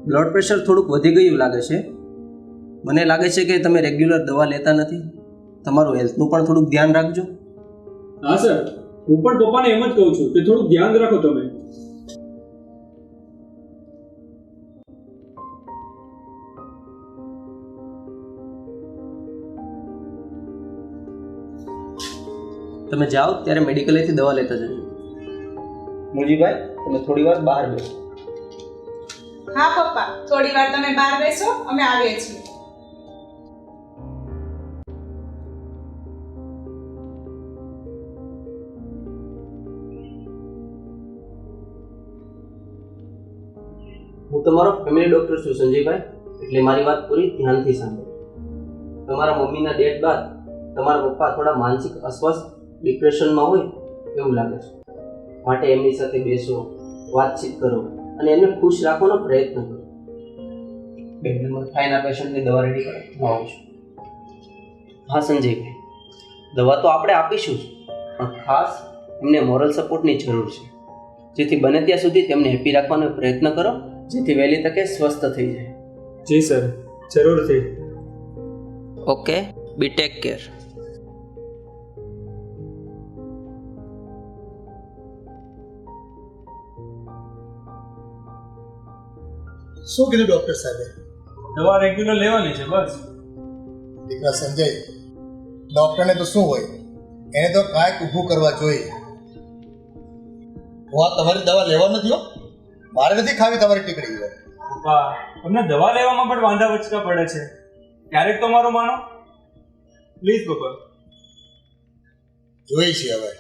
Blood pressure થોડુંક વધી ગયું લાગે છે. મને લાગે છે કે તમે રેગ્યુલર દવા લેતા નથી. તમારું હેલ્થનું પણ થોડુંક ધ્યાન રાખજો. હા સર, હું પણ પપ્પાને એમ જ કહું છું કે થોડુંક ધ્યાન રાખો તમે. તમે જાઓ ત્યારે મેડિકલેથી દવા લેતા જજો. મુરજીભાઈ, તમે થોડી વાર બહાર બેસો. હા પપ્પા, થોડી વાર તમે બહાર બેસો, અમે આવીએ છીએ. હું તમારો ફેમિલી ડોક્ટર છું સંજયભાઈ, એટલે મારી વાત પૂરી ધ્યાનથી સાંભળો. તમારા મમ્મીના ડેથ બાદ તમારા પપ્પા થોડા માનસિક અસ્વસ્થ, ડિપ્રેશનમાં હોય એવું લાગે છે. માટે એમની સાથે બેસો, વાતચીત કરો અને એમને ખુશ રાખવાનો પ્રયત્ન કરો. 2 નંબર 5 ના પેશન્ટની દવા રેડી કરો, હું આવું છું. હા સંજયભાઈ, દવા તો આપણે આપીશું જ, પણ ખાસ એમને મોરલ સપોર્ટની જરૂર છે. જેથી બને ત્યાં સુધી તેમને હેપી રાખવાનો પ્રયત્ન કરો, જેથી વહેલી તકે સ્વસ્થ થઈ જાય. જી સર, જરૂરથી. ઓકે, બી ટેક કેર. શું કીધું ડૉક્ટર સાહેબે? દવા રેગ્યુલર લેવાની છે બસ. દીકરા સંજય, ડૉક્ટરને તો શું હોય, એને તો કાંઈક ઊભું કરવા જોઈએ. હું આ તમારી દવા લેવા નથી હો, મારે નથી ખાવી તમારી ટીકડી. પપ્પા, તમને દવા લેવામાં પણ વાંધા વચકા પડે છે. ક્યારેક તો મારો માનો પ્લીઝ પપ્પા. જોઈ છે હવે.